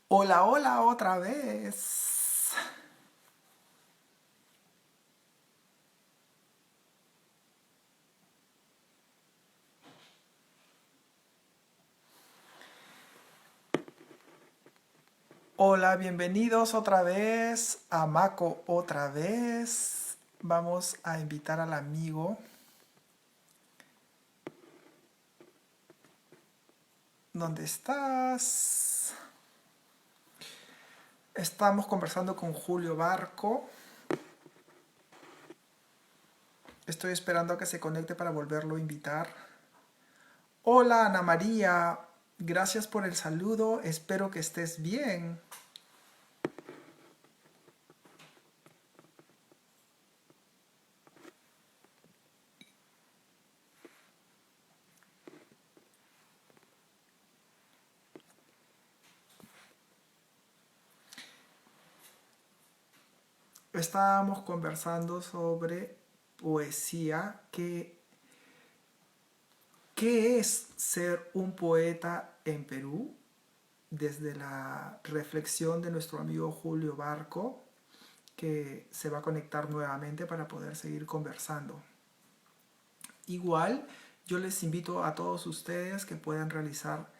Hola, hola, otra vez. Hola, bienvenidos otra vez a Mako otra vez. Vamos a invitar al amigo. ¿Dónde estás? Estamos conversando con Julio Barco. Estoy esperando a que se conecte para volverlo a invitar. Hola, Ana María. Gracias por el saludo. Espero que estés bien. Estábamos conversando sobre poesía. ¿Qué es ser un poeta en Perú? Desde la reflexión de nuestro amigo Julio Barco, que se va a conectar nuevamente para poder seguir conversando. Igual, yo les invito a todos ustedes que puedan realizar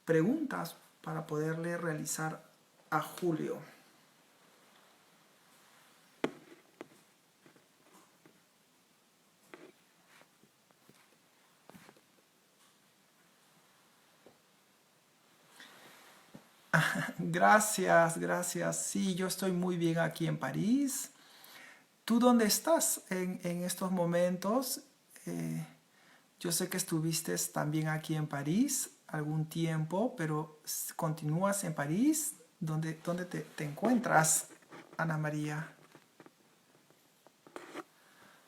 preguntas para poderle realizar a Julio. Gracias, gracias. Sí, yo estoy muy bien aquí en París. ¿Tú dónde estás en estos momentos? Eh, Yo sé que estuviste también aquí en París algún tiempo, pero continúas en París. ¿Dónde te encuentras, Ana María?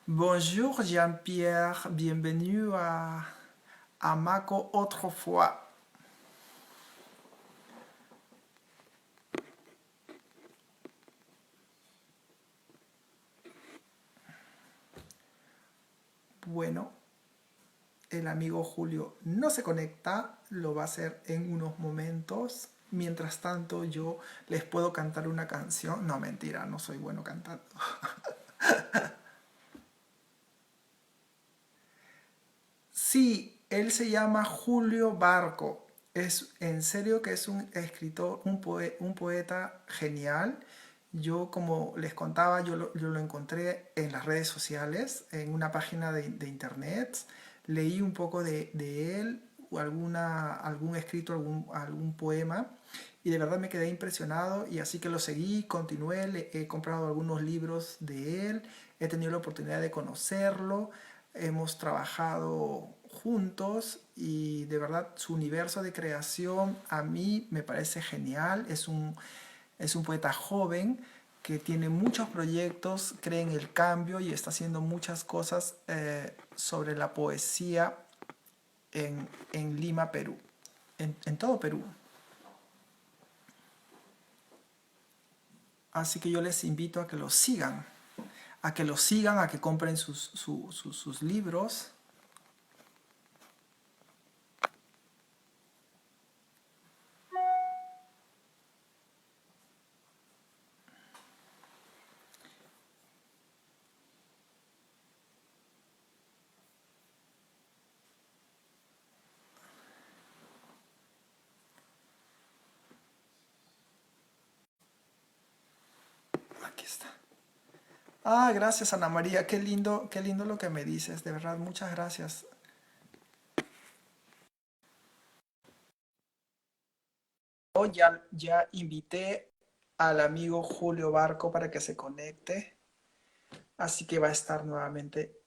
Bonjour Jean-Pierre, bienvenue à Mako autrefois. Bueno, el amigo Julio no se conecta, lo va a hacer en unos momentos. Mientras tanto, yo les puedo cantar una canción. No, mentira, no soy bueno cantando. Sí, él se llama Julio Barco. Es en serio que es un escritor, un poeta genial. Yo, como les contaba, yo lo encontré en las redes sociales, en una página de internet. Leí un poco de él, o algún escrito, algún poema, y de verdad me quedé impresionado. Y así que lo seguí, continué, he comprado algunos libros de él, he tenido la oportunidad de conocerlo, hemos trabajado juntos y de verdad su universo de creación a mí me parece genial. Es un poeta joven que tiene muchos proyectos, cree en el cambio y está haciendo muchas cosas sobre la poesía en Lima, Perú, en todo Perú. Así que yo les invito a que lo sigan, a que lo sigan, a que compren sus libros. Aquí está. Ah, gracias Ana María, qué lindo lo que me dices, de verdad, muchas gracias. Ya invité al amigo Julio Barco para que se conecte, así que va a estar nuevamente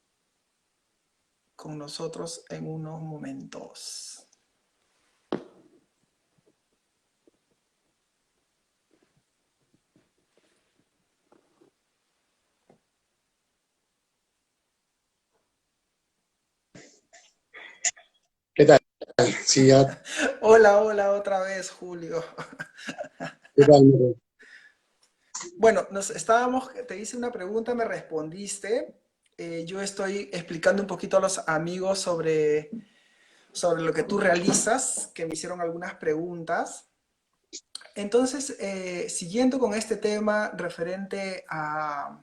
con nosotros en unos momentos. ¿Qué tal? Sí, ya, Hola, hola otra vez, Julio. ¿qué tal? Mire? Bueno, te hice una pregunta, me respondiste. Yo estoy explicando un poquito a los amigos sobre lo que tú realizas, que me hicieron algunas preguntas. Entonces, siguiendo con este tema referente a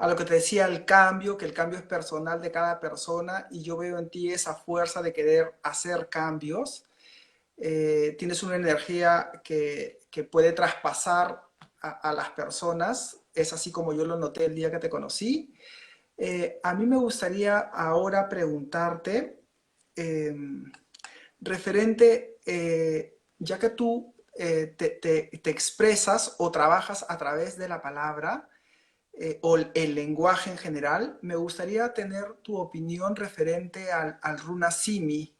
lo que te decía, el cambio, que el cambio es personal de cada persona y yo veo en ti esa fuerza de querer hacer cambios. Tienes una energía que puede traspasar a las personas. Es así como yo lo noté el día que te conocí. A mí me gustaría ahora preguntarte, eh, referente, ya que tú te expresas o trabajas a través de la palabra, o el lenguaje en general, me gustaría tener tu opinión referente al Runa Simi.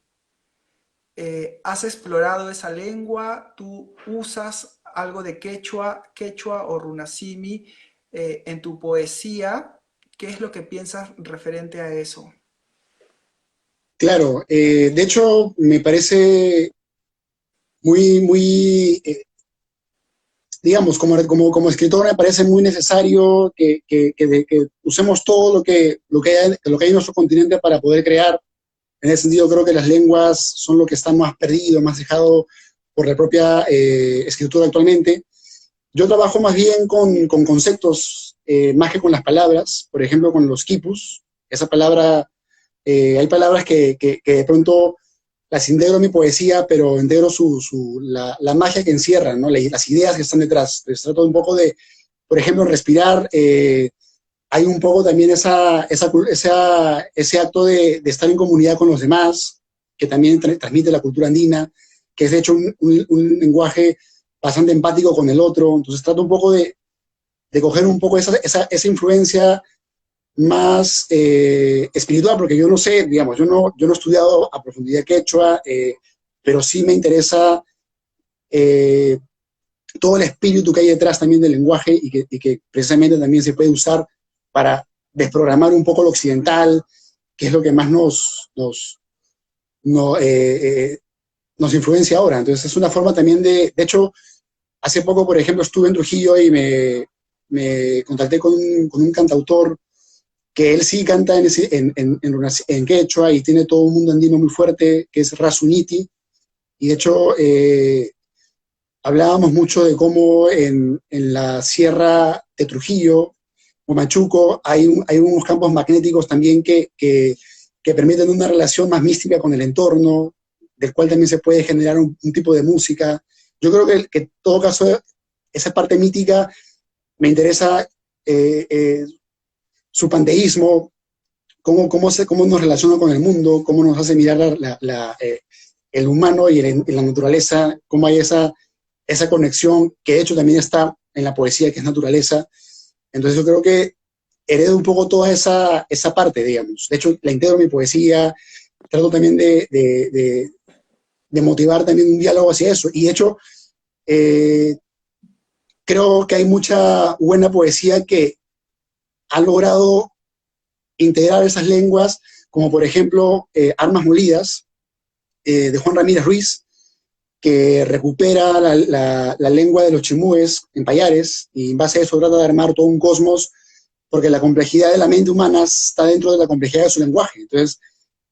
¿Has explorado esa lengua? ¿Tú usas algo de quechua o runasimi en tu poesía? ¿Qué es lo que piensas referente a eso? Claro, de hecho me parece muy, digamos, como escritor me parece muy necesario que usemos todo lo que hay en nuestro continente para poder crear. En ese sentido creo que las lenguas son lo que está más perdido, más dejado por la propia escritura actualmente. Yo trabajo más bien con conceptos más que con las palabras, por ejemplo con los quipus. Esa palabra, hay palabras que de pronto las integro en mi poesía, pero integro la magia que encierran, ¿no? Las ideas que están detrás. Entonces, trato un poco de, por ejemplo, respirar. Hay un poco también ese acto de estar en comunidad con los demás, que también transmite la cultura andina, que es de hecho un lenguaje bastante empático con el otro. Entonces trato un poco de coger un poco esa influencia más espiritual, porque yo no sé, digamos, yo no he estudiado a profundidad quechua, pero sí me interesa eh, todo el espíritu que hay detrás también del lenguaje y que precisamente también se puede usar para desprogramar un poco lo occidental, que es lo que más no, nos influencia ahora. Entonces es una forma también de hecho, hace poco, por ejemplo, estuve en Trujillo y me contacté con un cantautor que él sí canta en quechua y tiene todo un mundo andino muy fuerte, que es Rasuniti, y de hecho hablábamos mucho de cómo en la sierra de Trujillo, o Machuco, hay unos campos magnéticos también que permiten una relación más mística con el entorno, del cual también se puede generar un tipo de música. Yo creo que en todo caso, esa parte mítica me interesa su panteísmo, cómo nos relaciona con el mundo, cómo nos hace mirar el humano y la naturaleza, cómo hay esa conexión que de hecho también está en la poesía, que es naturaleza. Entonces yo creo que heredo un poco toda esa parte, digamos. De hecho, la integro en mi poesía, trato también de motivar también un diálogo hacia eso. Y de hecho, eh, creo que hay mucha buena poesía que ha logrado integrar esas lenguas, como por ejemplo Armas Molidas, de Juan Ramírez Ruiz, que recupera la lengua de los chimúes en Payares, y en base a eso trata de armar todo un cosmos, porque la complejidad de la mente humana está dentro de la complejidad de su lenguaje. Entonces,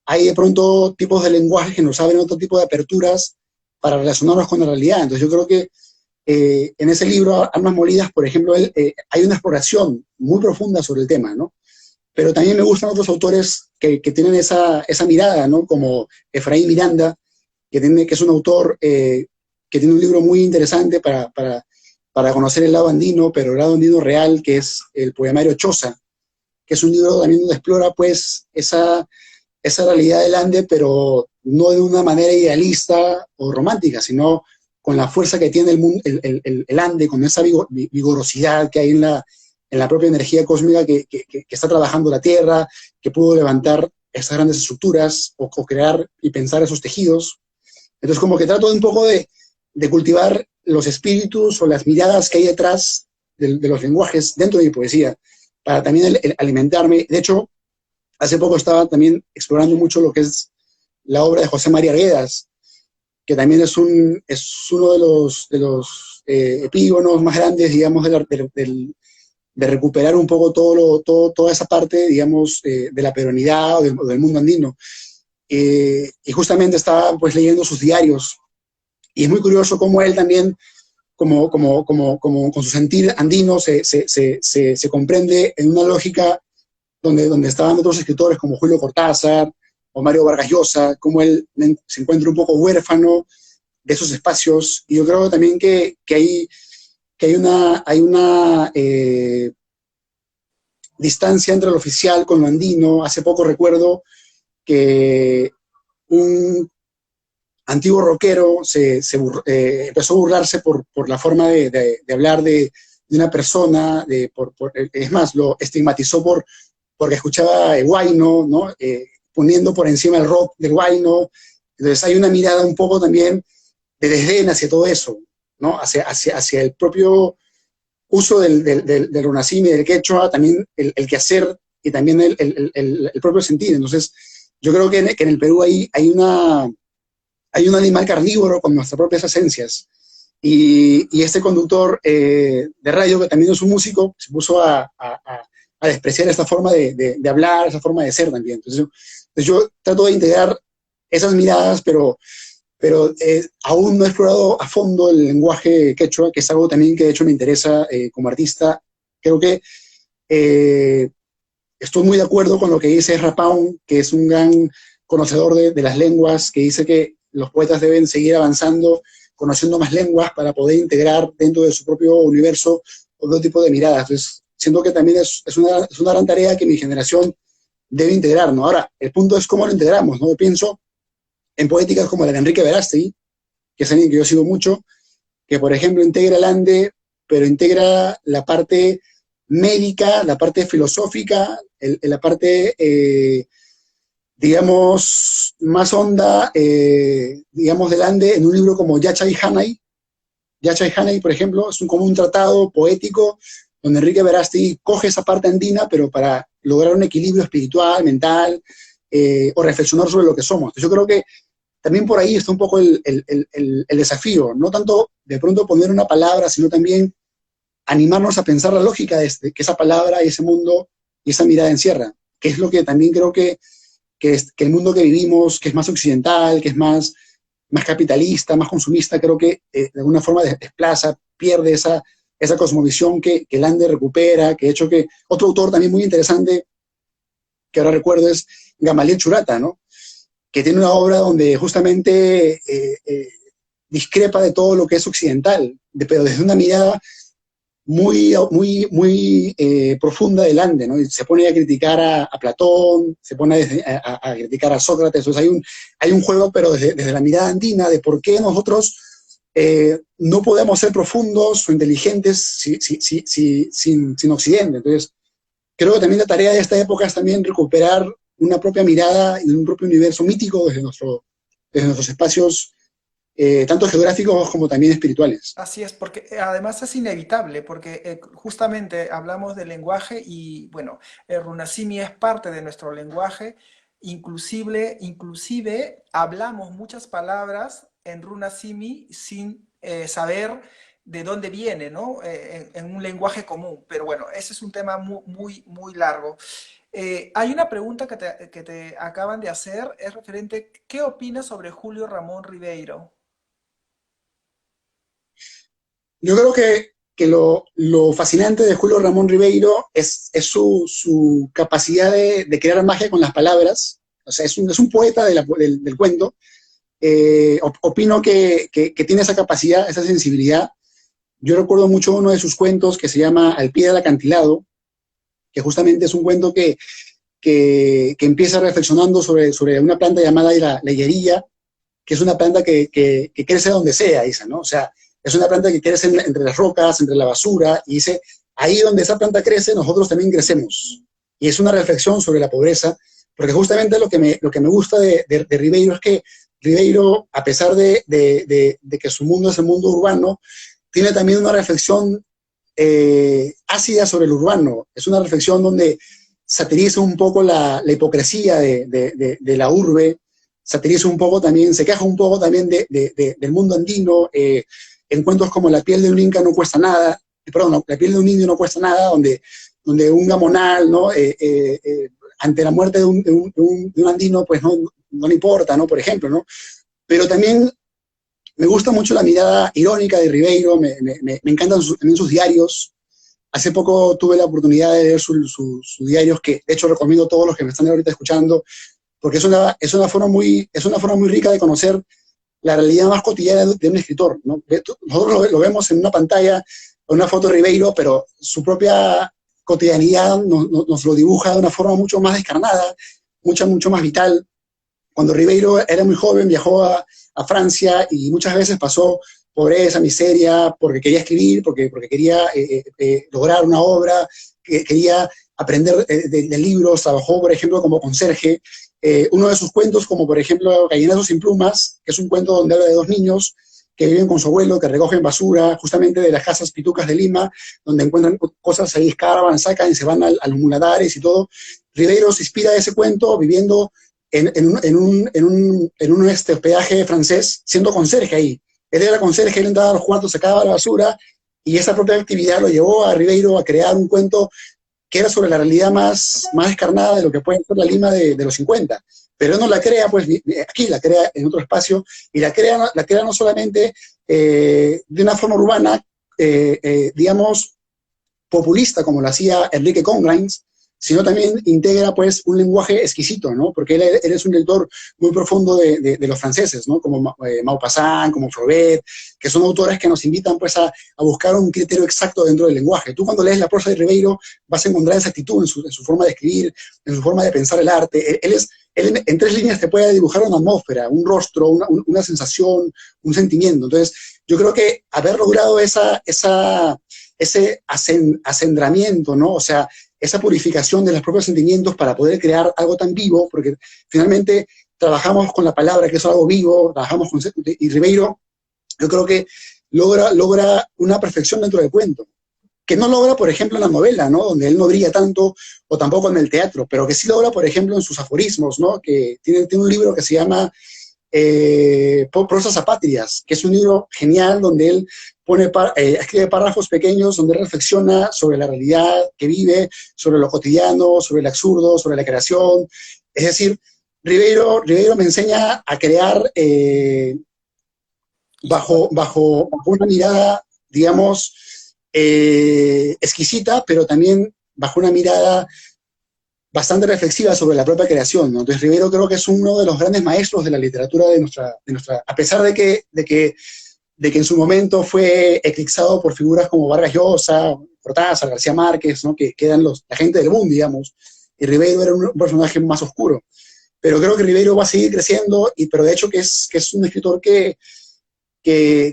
hay de pronto tipos de lenguaje que nos abren otro tipo de aperturas para relacionarnos con la realidad. Entonces, yo creo que en ese libro, Almas Molidas, por ejemplo, hay una exploración muy profunda sobre el tema, ¿no? Pero también me gustan otros autores que tienen esa mirada, ¿no? Como Efraín Miranda, que es un autor que tiene un libro muy interesante para conocer el lado andino, pero el lado andino real, que es el poemario Choza, que es un libro también donde explora pues esa realidad del Ande, pero no de una manera idealista o romántica, sino con la fuerza que tiene el Ande, con esa vigorosidad que hay en la propia energía cósmica que está trabajando la Tierra, que pudo levantar esas grandes estructuras o crear y pensar esos tejidos. Entonces, como que trato un poco de cultivar los espíritus o las miradas que hay detrás de los lenguajes dentro de mi poesía, para también alimentarme. De hecho, hace poco estaba también explorando mucho lo que es la obra de José María Arguedas, que también es uno de los epígonos más grandes, digamos, de recuperar un poco toda esa parte, digamos, de la peruanidad o del mundo andino. Y justamente estaba pues leyendo sus diarios, y es muy curioso cómo él también con su sentir andino se comprende en una lógica donde estaban otros escritores como Julio Cortázar o Mario Vargas Llosa, como él se encuentra un poco huérfano de esos espacios. Y yo creo también que hay una distancia entre lo oficial con lo andino. Hace poco recuerdo que un antiguo rockero empezó a burlarse por la forma de hablar de una persona, es más, lo estigmatizó porque escuchaba Huayno, ¿no? Poniendo por encima el rock del Huayno. Entonces hay una mirada un poco también de desdén hacia todo eso, ¿no? Hacia el propio uso del runasimi y del quechua, también el quehacer y también el propio sentido. Entonces, yo creo que en el Perú hay un animal carnívoro con nuestras propias esencias. Y este conductor de radio, que también es un músico, se puso a despreciar esta forma de hablar, esa forma de ser también. Entonces yo trato de integrar esas miradas, pero aún no he explorado a fondo el lenguaje quechua, que es algo también que de hecho me interesa como artista. Creo que eh, estoy muy de acuerdo con lo que dice Rapaun, que es un gran conocedor de las lenguas, que dice que los poetas deben seguir avanzando, conociendo más lenguas para poder integrar dentro de su propio universo otro tipo de miradas. Entonces, siento que también es una gran tarea que mi generación debe integrar, ¿no? Ahora, el punto es cómo lo integramos, ¿no? Yo pienso en poéticas como la de Enrique Verástegui, que es alguien que yo sigo mucho, que por ejemplo integra el ande, pero integra la parte médica, la parte filosófica, la parte, digamos, más honda, digamos, del ande en un libro como Yachay Hanay. Yachay Hanay, por ejemplo, es como un tratado poético donde Enrique Verástegui coge esa parte andina, pero para lograr un equilibrio espiritual, mental, o reflexionar sobre lo que somos. Entonces, yo creo que también por ahí está un poco el desafío, no tanto de pronto poner una palabra, sino también animarnos a pensar la lógica que esa palabra y ese mundo y esa mirada encierra, que es lo que también creo que el mundo que vivimos, que es más occidental, que es más capitalista, más consumista, creo que de alguna forma desplaza, pierde esa cosmovisión que Lande recupera, que de hecho que otro autor también muy interesante, que ahora recuerdo, es Gamaliel Churata, ¿no? Que tiene una obra donde justamente discrepa de todo lo que es occidental, pero desde una mirada muy profunda del Ande, ¿no? Y se pone a criticar a Platón, se pone a criticar a Sócrates. Entonces hay un juego, pero desde la mirada andina, de por qué nosotros no podemos ser profundos o inteligentes sin Occidente. Entonces, creo que también la tarea de esta época es también recuperar una propia mirada y un propio universo mítico desde nuestros espacios, tanto geográficos como también espirituales. Así es, porque además es inevitable, porque justamente hablamos del lenguaje y bueno, el runasimi es parte de nuestro lenguaje, inclusive hablamos muchas palabras en runasimi sin saber de dónde viene, ¿no? En un lenguaje común, pero bueno, ese es un tema muy largo. Hay una pregunta que te acaban de hacer, es referente, ¿qué opinas sobre Julio Ramón Ribeiro? Yo creo que lo fascinante de Julio Ramón Ribeiro es su capacidad de crear magia con las palabras. O sea, es un poeta del cuento. Opino que tiene esa capacidad, esa sensibilidad. Yo recuerdo mucho uno de sus cuentos que se llama Al pie del acantilado, que justamente es un cuento que empieza reflexionando sobre una planta llamada la higuerilla, que es una planta que crece donde sea, dice, ¿no? O sea, es una planta que crece entre las rocas, entre la basura, y dice, ahí donde esa planta crece, nosotros también crecemos. Y es una reflexión sobre la pobreza, porque justamente lo que me gusta de Ribeiro es que Ribeiro, a pesar de que su mundo es el mundo urbano, tiene también una reflexión ácida sobre el urbano. Es una reflexión donde satiriza un poco la hipocresía de la urbe, satiriza un poco también, se queja un poco también del mundo andino, en cuentos como La piel de un inca no cuesta nada, perdón, no, La piel de un indio no cuesta nada, donde un gamonal, ¿no? Ante la muerte de un andino, pues no le importa, ¿no? Por ejemplo, ¿no? Pero también Me gusta mucho la mirada irónica de Ribeiro, me encantan también sus diarios. Hace poco tuve la oportunidad de leer sus diarios, que de hecho recomiendo a todos los que me están ahorita escuchando, porque es una forma muy rica de conocer la realidad más cotidiana de un escritor, ¿no? Nosotros lo vemos en una pantalla, una foto de Ribeiro, pero su propia cotidianidad nos lo dibuja de una forma mucho más descarnada, mucho más vital. Cuando Ribeiro era muy joven, viajó a Francia y muchas veces pasó pobreza, miseria, porque quería escribir, porque quería lograr una obra, que quería aprender de libros, trabajó, por ejemplo, como conserje. Uno de sus cuentos, como por ejemplo Gallinazos sin plumas, que es un cuento donde habla de dos niños que viven con su abuelo, que recogen basura justamente de las casas pitucas de Lima, donde encuentran cosas ahí, escarban, sacan y se van a los muladares y todo. Ribeiro se inspira de ese cuento viviendo en un hospedaje francés, siendo conserje ahí. Él era conserje, él entraba a los cuartos, sacaba la basura, y esa propia actividad lo llevó a Ribeiro a crear un cuento que era sobre la realidad más descarnada de lo que puede ser la Lima de los 50. Pero él no la crea, pues aquí la crea en otro espacio, y la crea no solamente de una forma urbana, digamos, populista, como lo hacía Enrique Congrains, sino también integra pues un lenguaje exquisito, ¿no? Porque él es un lector muy profundo de los franceses, ¿no? Como Maupassant, como Flaubert, que son autores que nos invitan pues a buscar un criterio exacto dentro del lenguaje. Tú cuando lees la prosa de Ribeiro vas a encontrar esa actitud en su forma de escribir, en su forma de pensar el arte. Él en 3 líneas te puede dibujar una atmósfera, un rostro, una sensación, un sentimiento. Entonces, yo creo que haber logrado ese acendramiento, ¿no? O sea, esa purificación de los propios sentimientos para poder crear algo tan vivo, porque finalmente trabajamos con la palabra, que es algo vivo, trabajamos con... Y Ribeiro, yo creo que logra una perfección dentro del cuento, que no logra, por ejemplo, en la novela, ¿no? Donde él no brilla tanto, o tampoco en el teatro, pero que sí logra, por ejemplo, en sus aforismos, ¿no? Que tiene un libro que se llama Prosas Apátridas, que es un libro genial donde él escribe párrafos pequeños donde reflexiona sobre la realidad que vive, sobre lo cotidiano, sobre el absurdo, sobre la creación. Es decir, Ribeiro me enseña a crear bajo una mirada, digamos, exquisita, pero también bajo una mirada bastante reflexiva sobre la propia creación, ¿no? Entonces Ribeiro creo que es uno de los grandes maestros de la literatura de nuestra a pesar de que en su momento fue eclipsado por figuras como Vargas Llosa, Cortázar, García Márquez, ¿no? que eran la gente del boom, digamos, y Ribeiro era un personaje más oscuro. Pero creo que Ribeiro va a seguir creciendo, pero de hecho que es un escritor que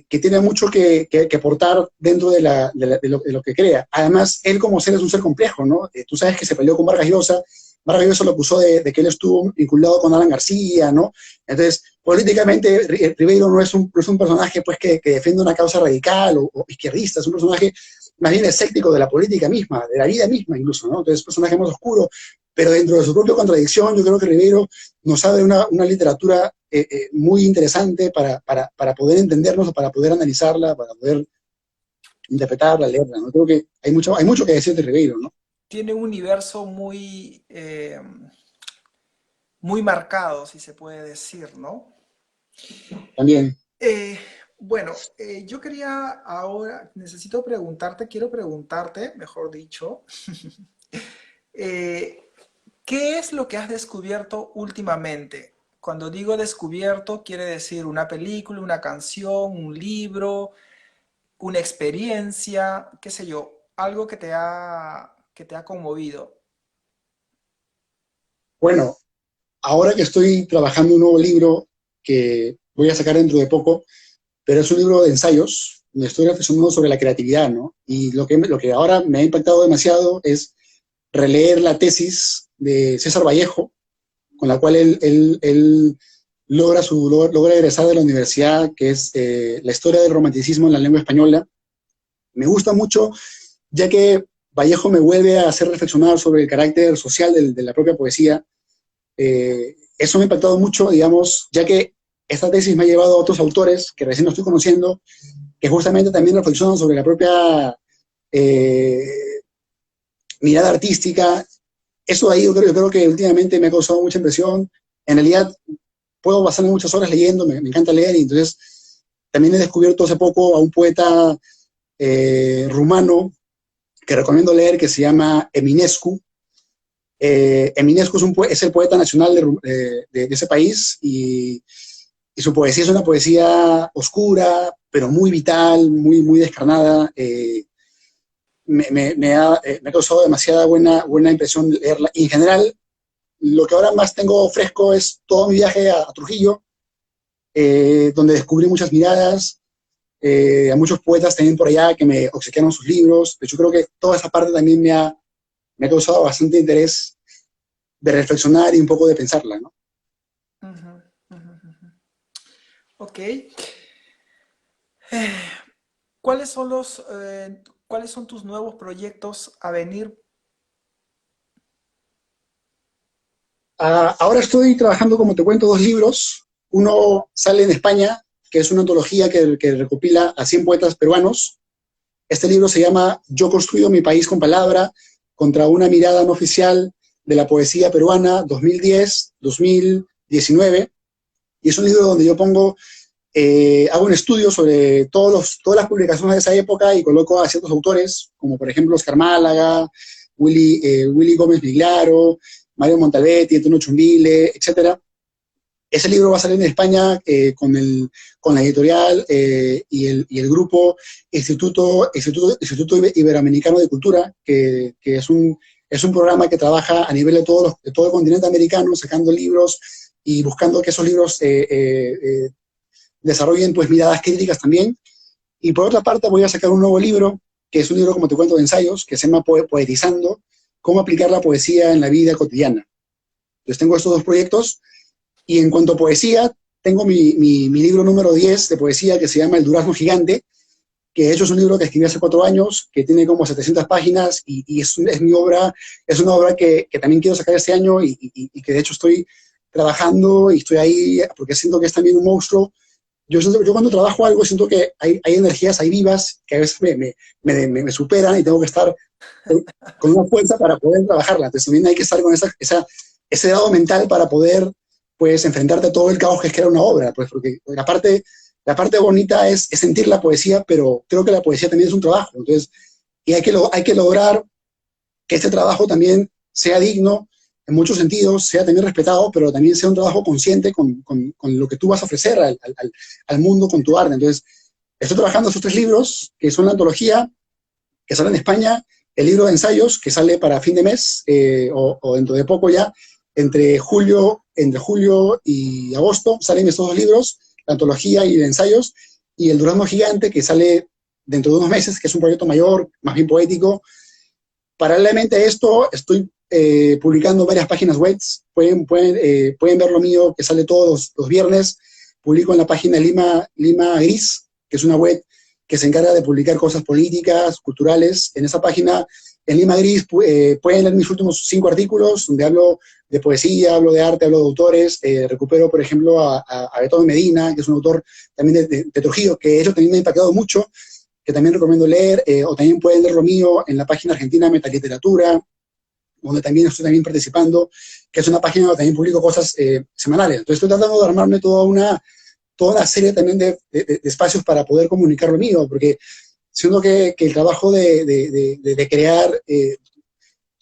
tiene mucho que aportar dentro de lo que crea. Además, él como ser es un ser complejo, ¿no? Tú sabes que se peleó con Vargas Llosa lo acusó de que él estuvo vinculado con Alan García, ¿no? Entonces, políticamente, Ribeiro no es un personaje pues, que defiende una causa radical o izquierdista, es un personaje más bien escéptico de la política misma, de la vida misma incluso, ¿no? Entonces, es un personaje más oscuro, pero dentro de su propia contradicción, yo creo que Ribeiro nos abre una literatura muy interesante para poder entendernos, para poder analizarla, para poder interpretarla, leerla, ¿no? Creo que hay mucho que decir de Ribeiro, ¿no? Tiene un universo muy marcado, si se puede decir, ¿no? También. Eh, bueno, yo quería ahora, quiero preguntarte, mejor dicho, eh, ¿qué es lo que has descubierto últimamente? Cuando digo descubierto, quiere decir una película, una canción, un libro, una experiencia, qué sé yo, algo que te ha conmovido. Bueno, ahora que estoy trabajando un nuevo libro que voy a sacar dentro de poco, pero es un libro de ensayos, me estoy reflexionando sobre la creatividad, ¿no? Y lo que ahora me ha impactado demasiado es releer la tesis de César Vallejo, con la cual él logra egresar de la universidad, que es la historia del romanticismo en la lengua española. Me gusta mucho, ya que Vallejo me vuelve a hacer reflexionar sobre el carácter social de la propia poesía. Eso me ha impactado mucho, digamos, ya que esta tesis me ha llevado a otros autores que recién lo estoy conociendo, que justamente también reflexionan sobre la propia eh, mirada artística. Eso ahí yo creo que últimamente me ha causado mucha impresión. En realidad puedo pasarme muchas horas leyendo, me encanta leer, y entonces También he descubierto hace poco a un poeta rumano que recomiendo leer, que se llama Eminescu. Eminescu es el poeta nacional de ese país y su poesía es una poesía oscura, pero muy vital, muy descarnada. Me ha causado demasiada buena impresión leerla. Y en general, lo que ahora más tengo fresco es todo mi viaje a Trujillo, donde descubrí muchas miradas, a muchos poetas también por allá que me obsequiaron sus libros. De hecho, creo que toda esa parte también me ha causado bastante interés de reflexionar y un poco de pensarla, ¿no? Ujú, ujú, ujú. Ok. ¿Cuáles son tus nuevos proyectos a venir? Ahora estoy trabajando, como te cuento, dos libros. Uno sale en España, que es una antología que recopila a 100 poetas peruanos. Este libro se llama Yo construyo mi país con palabra, contra una mirada no oficial de la poesía peruana 2010-2019. Y es un libro donde yo hago un estudio sobre todas las publicaciones de esa época y coloco a ciertos autores, como por ejemplo Oscar Málaga, Willy Gómez Viglaro, Mario Montalbetti, Antonio Chumbile, etcétera. Ese libro va a salir en España con la editorial y el grupo Instituto Iberoamericano de Cultura, que es un programa que trabaja a nivel de todo el continente americano, sacando libros y buscando que esos libros desarrollen pues miradas críticas también. Y por otra parte voy a sacar un nuevo libro, que es un libro, como te cuento, de ensayos, que se llama Poetizando, cómo aplicar la poesía en la vida cotidiana. Entonces tengo estos dos proyectos y en cuanto a poesía, tengo mi libro número 10 de poesía que se llama El Durazno Gigante, que de hecho es un libro que escribí hace 4 años, que tiene como 700 páginas y es mi obra, es una obra que también quiero sacar este año y que de hecho estoy trabajando y estoy ahí porque siento que es también un monstruo. Yo cuando trabajo algo siento que hay energías ahí vivas que a veces me superan y tengo que estar con una fuerza para poder trabajarla. Entonces también hay que estar con ese dado mental para poder pues enfrentarte a todo el caos que es crear una obra, pues porque la parte bonita es sentir la poesía, pero creo que la poesía también es un trabajo. Entonces, y hay que lograr que este trabajo también sea digno en muchos sentidos, sea también respetado, pero también sea un trabajo consciente con lo que tú vas a ofrecer al mundo con tu arte. Entonces, estoy trabajando estos 3 libros, que son la antología, que sale en España, el libro de ensayos, que sale para fin de mes, o dentro de poco ya, entre julio y agosto, salen estos 2 libros, la antología y de ensayos, y el Durazno Gigante, que sale dentro de unos meses, que es un proyecto mayor, más bien poético. Paralelamente a esto, estoy publicando varias páginas web. Pueden ver lo mío, que sale todos los viernes. Publico en la página Lima Gris, que es una web que se encarga de publicar cosas políticas, culturales. En esa página, en Lima Gris, pueden leer mis últimos 5 artículos, donde hablo de poesía, hablo de arte, hablo de autores. Recupero, por ejemplo, a Beethoven Medina, que es un autor también de Trujillo, que de hecho también me ha impactado mucho, que también recomiendo leer, o también pueden leer lo mío en la página argentina Metaliteratura, donde también estoy también participando, que es una página donde también publico cosas semanales. Entonces estoy tratando de armarme toda una serie también de espacios para poder comunicar lo mío, porque siento que el trabajo de crear,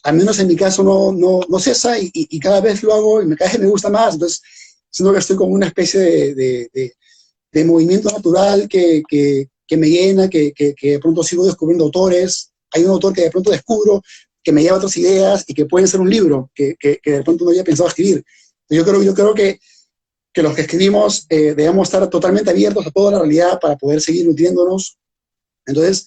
al menos en mi caso, no cesa y cada vez lo hago y cada vez me gusta más. Entonces siento que estoy como una especie de movimiento natural que me llena, que de pronto sigo descubriendo autores. Hay un autor que de pronto descubro que me lleva otras ideas y que pueden ser un libro que de pronto no había pensado escribir. Yo creo que los que escribimos debemos estar totalmente abiertos a toda la realidad para poder seguir nutriéndonos. Entonces,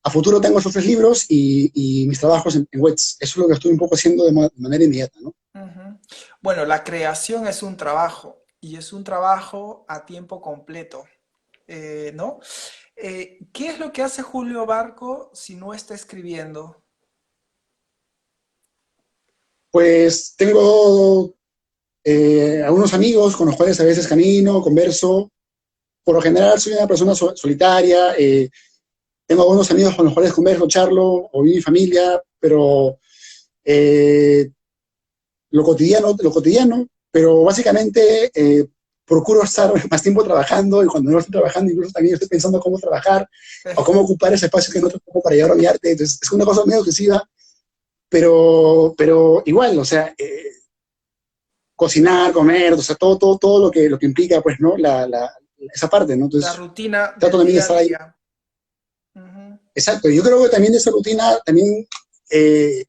a futuro tengo esos 3 libros y mis trabajos en webs. Eso es lo que estoy un poco haciendo de manera inmediata, ¿no? Ujú. Bueno, la creación es un trabajo y es un trabajo a tiempo completo, ¿no? ¿Qué es lo que hace Julio Barco si no está escribiendo? Pues tengo algunos amigos con los cuales a veces camino, converso. Por lo general soy una persona solitaria, tengo algunos amigos con los cuales converso, charlo, o mi familia, pero eh, lo cotidiano, pero básicamente procuro estar más tiempo trabajando, y cuando no estoy trabajando, incluso también estoy pensando cómo trabajar, o cómo ocupar ese espacio que no tengo para llevar a mi arte. Entonces, es una cosa medio obsesiva, pero igual, o sea, cocinar, comer, o sea, todo lo que implica, pues, ¿no? Esa parte, ¿no? La Entonces, rutina trato del también de día a estar ahí. día. Ujú. Exacto, yo creo que también de esa rutina, también eh,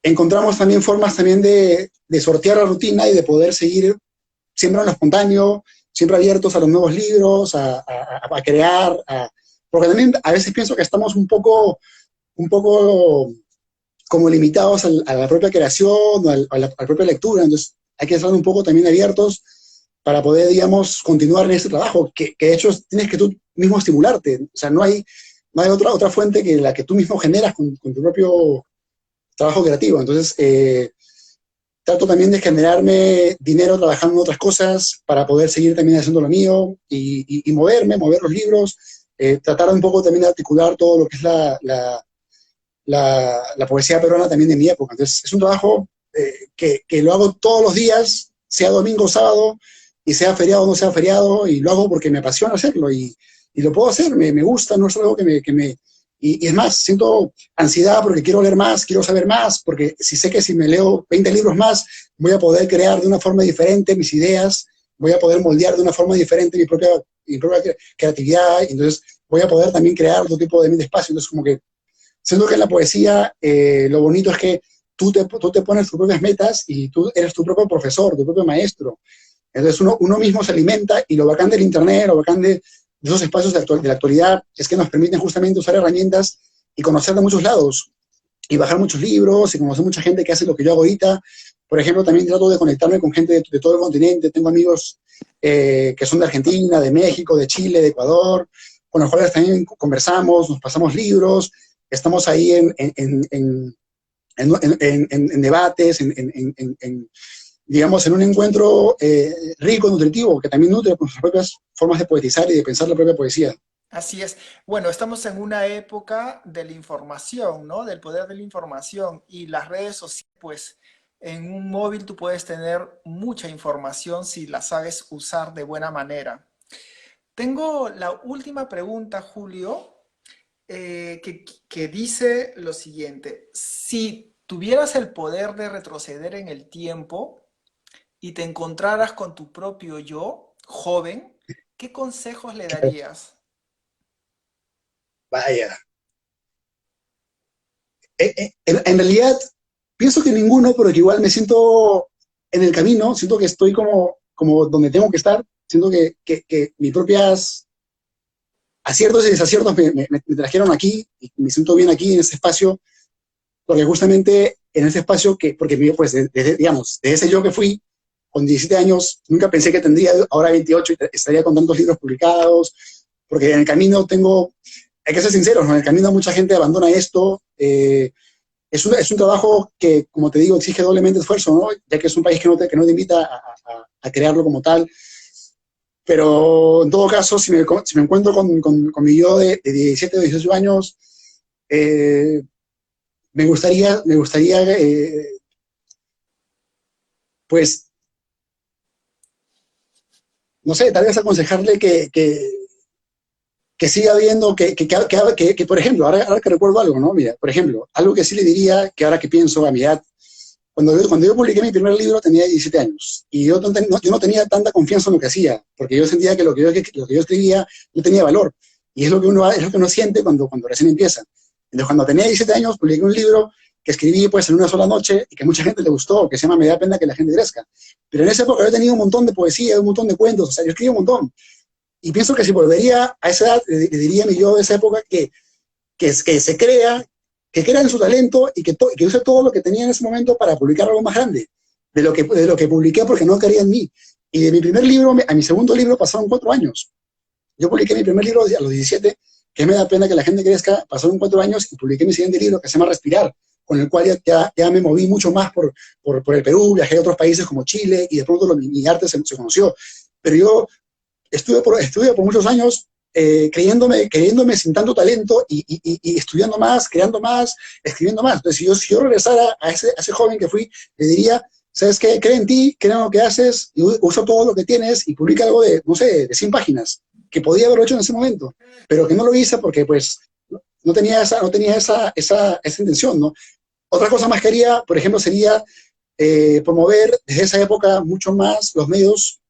encontramos también formas también de sortear la rutina y de poder seguir siempre en lo espontáneo, siempre abiertos a los nuevos libros, a crear, porque también a veces pienso que estamos un poco como limitados a la propia creación, a la propia lectura, entonces hay que estar un poco también abiertos para poder, digamos, continuar en este trabajo, que de hecho tienes que tú mismo estimularte, o sea, no hay otra fuente que la que tú mismo generas con tu propio trabajo creativo, entonces trato también de generarme dinero trabajando en otras cosas para poder seguir también haciendo lo mío y mover los libros, tratar un poco también de articular todo lo que es la poesía peruana también de mi época. Entonces, es un trabajo que lo hago todos los días, sea domingo o sábado, y sea feriado o no sea feriado, y lo hago porque me apasiona hacerlo, y lo puedo hacer, me gusta, no es algo y es más, siento ansiedad porque quiero leer más, quiero saber más, porque si sé que si me leo 20 libros más, voy a poder crear de una forma diferente mis ideas, voy a poder moldear de una forma diferente mi propia creatividad, entonces voy a poder también crear otro tipo de espacio. Entonces, como que siento que en la poesía lo bonito es que tú te pones tus propias metas y tú eres tu propio profesor, tu propio maestro. Entonces uno mismo se alimenta, y lo bacán del Internet, lo bacán de esos espacios de la actualidad es que nos permiten justamente usar herramientas y conocer de muchos lados y bajar muchos libros y conocer mucha gente que hace lo que yo hago ahorita. Por ejemplo, también trato de conectarme con gente de todo el continente. Tengo amigos que son de Argentina, de México, de Chile, de Ecuador, con los cuales también conversamos, nos pasamos libros, estamos ahí en debates, digamos, en un encuentro rico, nutritivo, que también nutre con sus propias formas de poetizar y de pensar la propia poesía. Así es. Bueno, estamos en una época de la información, ¿no? Del poder de la información y las redes sociales, pues en un móvil tú puedes tener mucha información si la sabes usar de buena manera. Tengo la última pregunta, Julio, que dice lo siguiente. Si tuvieras el poder de retroceder en el tiempo y te encontraras con tu propio yo, joven, ¿qué consejos le darías? Vaya. En realidad, pienso que ninguno, pero que igual me siento en el camino, siento que estoy como donde tengo que estar, siento que mis propias aciertos y desaciertos me trajeron aquí, y me siento bien aquí en ese espacio, porque justamente en ese espacio porque pues, digamos, de ese yo que fui, con 17 años, nunca pensé que tendría ahora 28 y estaría con tantos libros publicados, porque en el camino hay que ser sinceros, ¿no? En el camino mucha gente abandona esto, es un trabajo que, como te digo, exige doblemente esfuerzo, ¿no? Ya que es un país que no te invita a crearlo como tal. Pero en todo caso, si me encuentro con mi yo de 17 o 18 años, eh, me gustaría pues, no sé, tal vez aconsejarle que siga viendo, por ejemplo, ahora que recuerdo algo, ¿no? Mira, por ejemplo, algo que sí le diría, que ahora que pienso a mi edad, cuando yo publiqué mi primer libro tenía 17 años, y yo no tenía tanta confianza en lo que hacía, porque yo sentía que lo que yo escribía no tenía valor, y es lo que uno siente cuando recién empieza. Entonces, cuando tenía 17 años, publiqué un libro que escribí pues en una sola noche y que mucha gente le gustó, que se llama Me da pena que la gente crezca. Pero en esa época yo tenía un montón de poesía, un montón de cuentos, o sea, yo escribí un montón. Y pienso que si volvería a esa edad, le diría a mi yo de esa época que se crea en su talento y que use todo lo que tenía en ese momento para publicar algo más grande de lo que publiqué porque no quería en mí. Y de mi primer libro a mi segundo libro pasaron 4 años. Yo publiqué mi primer libro a los 17, que me da pena que la gente crezca, pasaron 4 años y publiqué mi siguiente libro que se llama Respirar, con el cual ya me moví mucho más por el Perú, viajé a otros países como Chile y de pronto mi arte se conoció. Pero yo estuve por muchos años creyéndome sin tanto talento y estudiando más, creando más, escribiendo más. Entonces, si yo regresara a ese joven que fui, le diría, ¿sabes qué? Cree en ti, cree en lo que haces, y usa todo lo que tienes y publica algo de, no sé, de 100 páginas, que podía haberlo hecho en ese momento, pero que no lo hice porque, pues, no tenía esa intención, ¿no? Otra cosa más que haría, por ejemplo, sería promover desde esa época mucho más los medios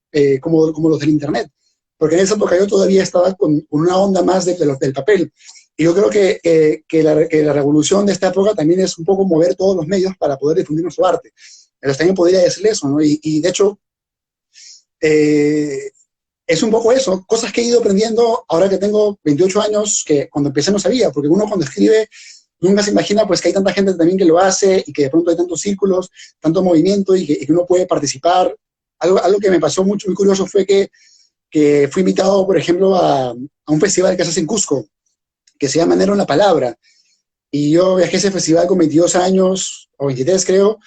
como los del Internet, porque en esa época yo todavía estaba con una onda más del papel. Y yo creo que la revolución de esta época también es un poco mover todos los medios para poder difundir nuestro arte. Pero también podría decirle eso, ¿no? Y de hecho, eh, es un poco eso, cosas que he ido aprendiendo ahora que tengo 28 años, que cuando empecé no sabía, porque uno cuando escribe nunca se imagina pues que hay tanta gente también que lo hace y que de pronto hay tantos círculos, tanto movimiento y que uno puede participar. Algo que me pasó mucho, muy curioso fue que fui invitado, por ejemplo, a un festival que se hace en Cusco, que se llama Enero en la Palabra. Y yo viajé a ese festival con 22 años, o 23 creo,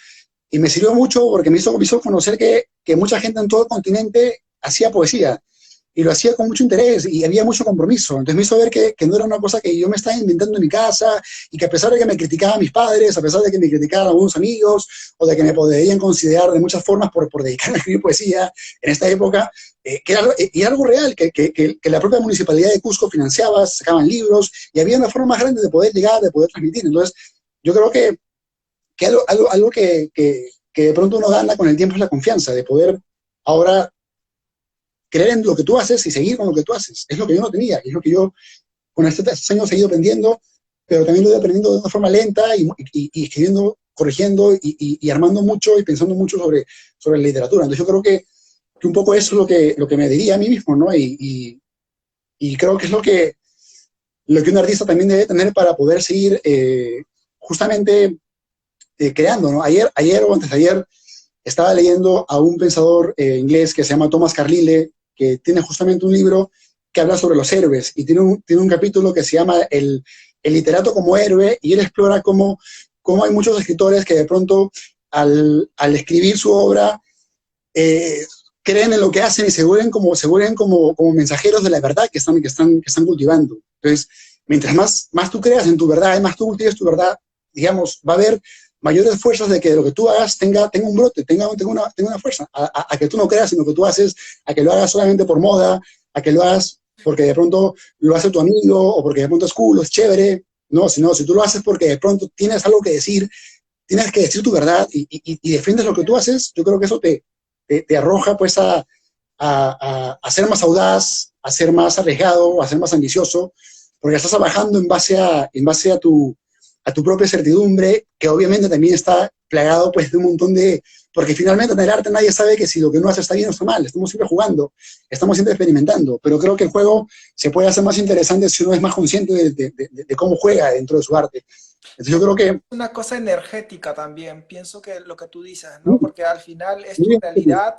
y me sirvió mucho porque me hizo conocer que mucha gente en todo el continente hacía poesía y lo hacía con mucho interés y había mucho compromiso. Entonces me hizo ver que no era una cosa que yo me estaba inventando en mi casa y que a pesar de que me criticaban mis padres, a pesar de que me criticaban algunos amigos o de que me podrían considerar de muchas formas por dedicarme a escribir poesía en esta época, era algo real, que la propia municipalidad de Cusco financiaba, sacaban libros y había una forma más grande de poder llegar, de poder transmitir. Entonces yo creo que algo que de pronto uno gana con el tiempo es la confianza, de poder ahora creer en lo que tú haces y seguir con lo que tú haces. Es lo que yo no tenía, es lo que yo con estos años he ido aprendiendo, pero también lo he ido aprendiendo de una forma lenta y escribiendo, corrigiendo y armando mucho y pensando mucho sobre la literatura. Entonces yo creo que un poco eso es lo que me diría a mí mismo, ¿no? Y creo que es lo que un artista también debe tener para poder seguir justamente creando, ¿no? Ayer o antes de ayer estaba leyendo a un pensador inglés que se llama Thomas Carlyle, que tiene justamente un libro que habla sobre los héroes y tiene un capítulo que se llama el literato como héroe y él explora cómo hay muchos escritores que de pronto al escribir su obra eh, creen en lo que hacen y se vuelven como mensajeros de la verdad que están cultivando. Entonces, mientras más tú creas en tu verdad y más tú cultives tu verdad, digamos, va a haber mayores fuerzas de que lo que tú hagas tenga un brote, tenga una fuerza, a que tú no creas en lo que tú haces, a que lo hagas solamente por moda, a que lo hagas porque de pronto lo hace tu amigo o porque de pronto es cool, es chévere, no, sino si tú lo haces porque de pronto tienes algo que decir, tienes que decir tu verdad y defiendes lo que tú haces, yo creo que eso te arroja pues a ser más audaz, a ser más arriesgado, a ser más ambicioso, porque estás trabajando en base a tu propia certidumbre, que obviamente también está plagado pues de un montón de... Porque finalmente en el arte nadie sabe que si lo que uno hace está bien o está mal, estamos siempre jugando, estamos siempre experimentando, pero creo que el juego se puede hacer más interesante si uno es más consciente de cómo juega dentro de su arte. Entonces yo creo que... Una cosa energética también, pienso que lo que tú dices, ¿no? Porque al final es tu Muy bien, realidad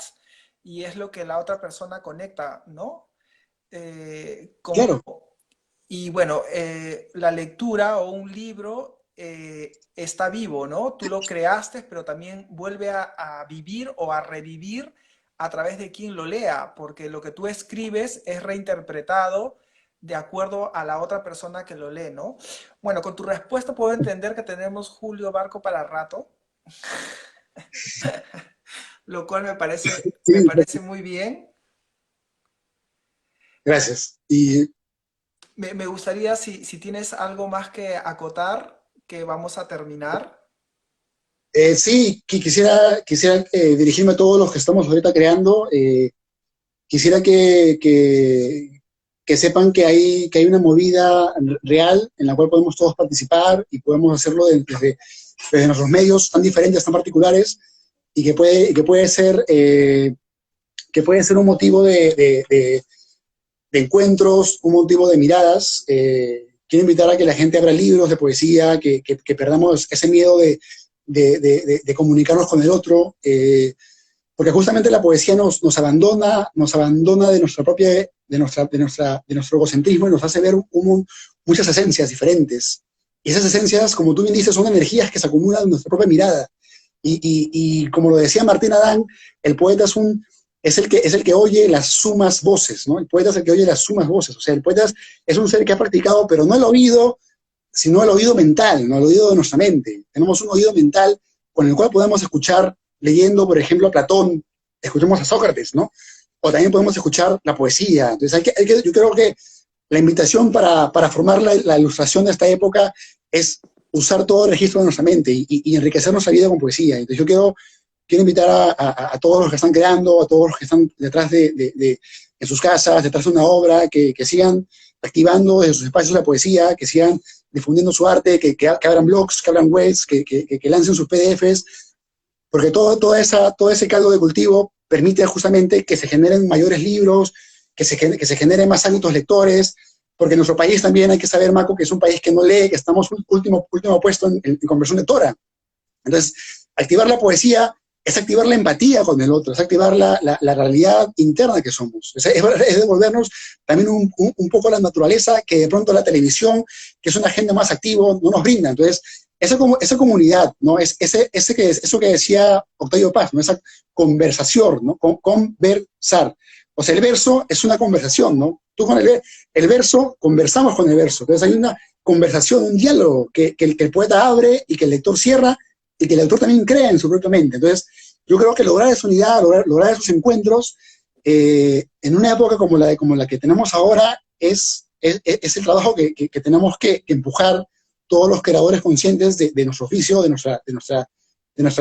y es lo que la otra persona conecta, ¿no? Como, claro, y bueno, la lectura o un libro está vivo, ¿no? Tú lo creaste, pero también vuelve a vivir o a revivir a través de quien lo lea, porque lo que tú escribes es reinterpretado de acuerdo a la otra persona que lo lee, ¿no? Bueno, con tu respuesta puedo entender que tenemos Julio Barco para rato, lo cual me sí, parece muy bien. gracias. Y Me gustaría, si tienes algo más que acotar, que vamos a terminar. sí, quisiera dirigirme a todos los que estamos ahorita creando. Quisiera que sepan que hay una movida real en la cual podemos todos participar y podemos hacerlo desde nuestros medios tan diferentes, tan particulares, y que puede ser un motivo de encuentros, un motivo de miradas. Quiero invitar a que la gente abra libros de poesía, que perdamos ese miedo de comunicarnos con el otro, porque justamente la poesía nos abandona de nuestra propia, de nuestro egocentrismo y nos hace ver muchas esencias diferentes. Y esas esencias, como tú bien dices, son energías que se acumulan en nuestra propia mirada. Y como lo decía Martín Adán, el poeta es el que oye las sumas voces, ¿no? El poeta es el que oye las sumas voces. O sea, el poeta es un ser que ha practicado, pero no el oído, sino el oído mental, no el oído de nuestra mente. Tenemos un oído mental con el cual podemos escuchar leyendo, por ejemplo, a Platón, escuchemos a Sócrates, ¿no? O también podemos escuchar la poesía. Entonces, yo creo que la invitación para formar la ilustración de esta época es usar todo el registro de nuestra mente y enriquecer nuestra vida con poesía. Entonces, quiero invitar a todos los que están creando, a todos los que están detrás en sus casas, detrás de una obra, que sigan activando en sus espacios la poesía, que sigan difundiendo su arte, que abran blogs, que abran webs, que lancen sus PDFs, porque todo ese caldo de cultivo permite justamente que se generen mayores libros, que se generen más hábitos lectores, porque en nuestro país también hay que saber, Marco, que es un país que no lee, que estamos último puesto en conversión lectora. Entonces, activar la poesía es activar la empatía con el otro, es activar la realidad interna que somos, es devolvernos también un poco a la naturaleza que de pronto la televisión, que es un agente más activo, no nos brinda. Entonces, esa comunidad, ¿no? Eso que decía Octavio Paz, ¿no? Esa conversación, ¿no? Conversar. O sea, el verso es una conversación, ¿no? Tú con el verso, conversamos con el verso. Entonces hay una conversación, un diálogo que el poeta abre y que el lector cierra y que el autor también crea en su propia mente. Entonces, yo creo que lograr esa unidad, lograr esos encuentros, en una época como la que tenemos ahora, es el trabajo que tenemos que empujar todos los creadores conscientes de nuestro oficio, de nuestra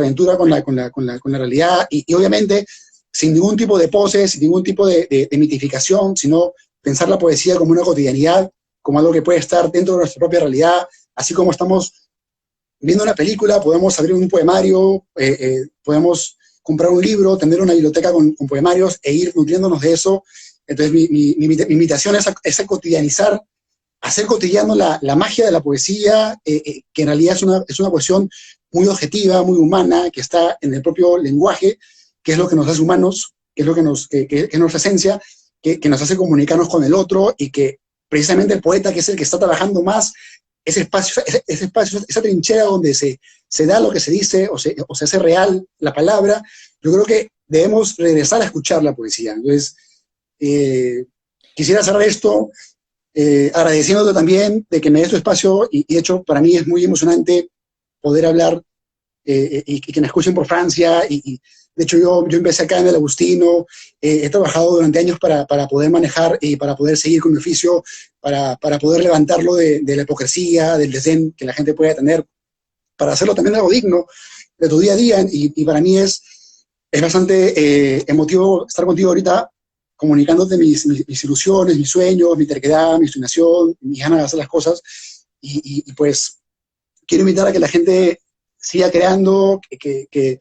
aventura con la realidad, y obviamente sin ningún tipo de pose, sin ningún tipo de mitificación, sino pensar la poesía como una cotidianidad, como algo que puede estar dentro de nuestra propia realidad, así como estamos viendo una película, podemos abrir un poemario, podemos comprar un libro, tener una biblioteca con poemarios e ir nutriéndonos de eso. Entonces mi invitación es a cotidianizar, hacer cotidiano la magia de la poesía, que en realidad es una cuestión muy objetiva, muy humana, que está en el propio lenguaje, que es lo que nos hace humanos, que es lo que es nuestra esencia, que nos hace comunicarnos con el otro, y que precisamente el poeta, que es el que está trabajando más ese espacio, esa trinchera donde se da lo que se dice o se hace real la palabra, yo creo que debemos regresar a escuchar la poesía. Entonces, quisiera cerrar esto agradeciéndote también de que me des tu espacio, y de hecho para mí es muy emocionante poder hablar, y que me escuchen por Francia, y de hecho yo empecé acá en el Agustino, he trabajado durante años para poder manejar y para poder seguir con mi oficio, para poder levantarlo de la hipocresía, del desdén que la gente puede tener, para hacerlo también algo digno de tu día a día, y para mí es bastante emotivo estar contigo ahorita, comunicándote mis ilusiones, mis sueños, mi terquedad, mi obstinación, mis ganas de hacer las cosas, y pues quiero invitar a que la gente siga creando, que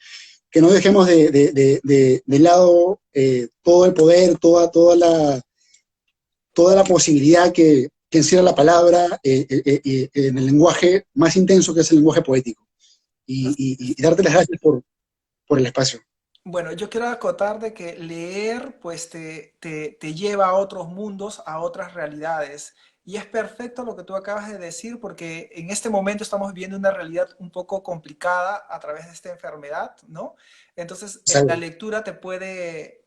no dejemos de lado todo el poder, toda la posibilidad que encierra la palabra, en el lenguaje más intenso, que es el lenguaje poético. Y darte las gracias por el espacio. Bueno, yo quiero acotar de que leer pues te lleva a otros mundos, a otras realidades. Y es perfecto lo que tú acabas de decir, porque en este momento estamos viviendo una realidad un poco complicada a través de esta enfermedad, ¿no? Entonces, la Salud. lectura te puede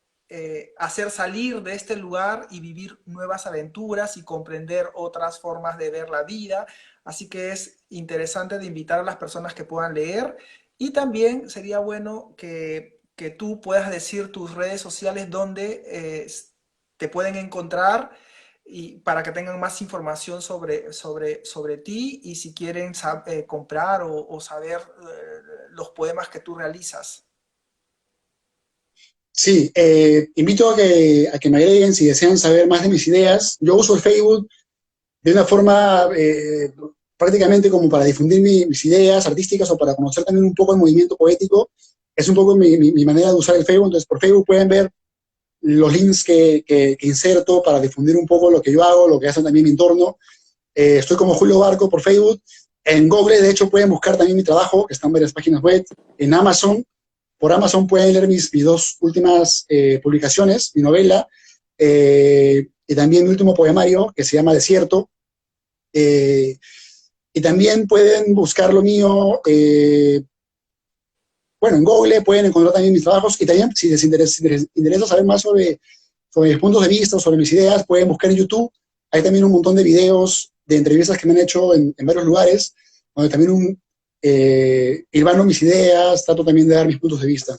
hacer salir de este lugar y vivir nuevas aventuras y comprender otras formas de ver la vida. Así que es interesante de invitar a las personas que puedan leer, y también sería bueno que tú puedas decir tus redes sociales donde te pueden encontrar, y para que tengan más información sobre ti, y si quieren comprar o saber los poemas que tú realizas. Sí, invito a que me agreguen si desean saber más de mis ideas. Yo uso el Facebook de una forma prácticamente como para difundir mis ideas artísticas, o para conocer también un poco el movimiento poético. Es un poco mi manera de usar el Facebook. Entonces, por Facebook pueden ver los links que inserto para difundir un poco lo que yo hago, lo que hace también mi entorno. Estoy como Julio Barco por Facebook. En Google, de hecho, pueden buscar también mi trabajo, que está en varias páginas web. En Amazon, por Amazon pueden leer mis dos últimas publicaciones, mi novela, y también mi último poemario, que se llama Desierto. Eh, y también pueden buscar lo mío, bueno, en Google pueden encontrar también mis trabajos, y también si les interesa saber más sobre mis puntos de vista, sobre mis ideas, pueden buscar en YouTube. Hay también un montón de videos de entrevistas que me han hecho en varios lugares, donde también hilvano mis ideas, trato también de dar mis puntos de vista.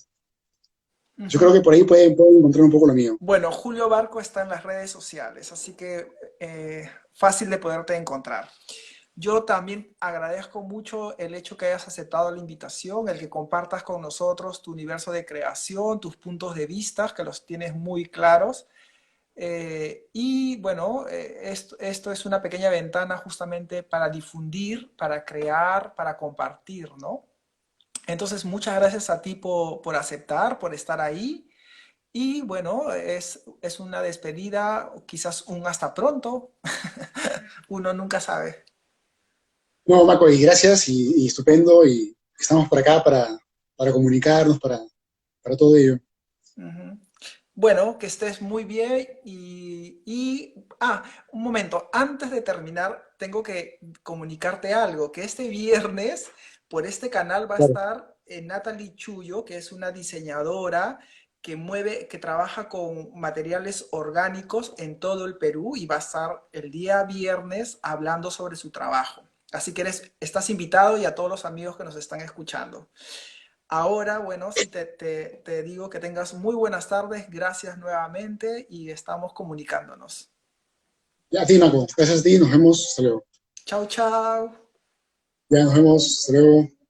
Yo creo Ujú. que por ahí pueden encontrar un poco lo mío. Bueno, Julio Barco está en las redes sociales, así que fácil de poderte encontrar. Yo también agradezco mucho el hecho que hayas aceptado la invitación, el que compartas con nosotros tu universo de creación, tus puntos de vista, que los tienes muy claros. Y bueno, esto es una pequeña ventana justamente para difundir, para crear, para compartir, ¿no? Entonces, muchas gracias a ti por aceptar, por estar ahí. Y bueno, es una despedida, quizás un hasta pronto. Uno nunca sabe. No, Marco, y gracias y estupendo. Y estamos por acá para comunicarnos, para todo ello. Ujú. Bueno, que estés muy bien un momento, antes de terminar, tengo que comunicarte algo, que este viernes por este canal va a Claro. estar Natalie Chuyo, que es una diseñadora que trabaja con materiales orgánicos en todo el Perú y va a estar el día viernes hablando sobre su trabajo. Así que estás invitado y a todos los amigos que nos están escuchando. Ahora, bueno, sí te digo que tengas muy buenas tardes, gracias nuevamente y estamos comunicándonos. Ya, a ti, Marco, gracias a ti, nos vemos, hasta luego. Chao, chao. Ya, nos vemos, hasta luego.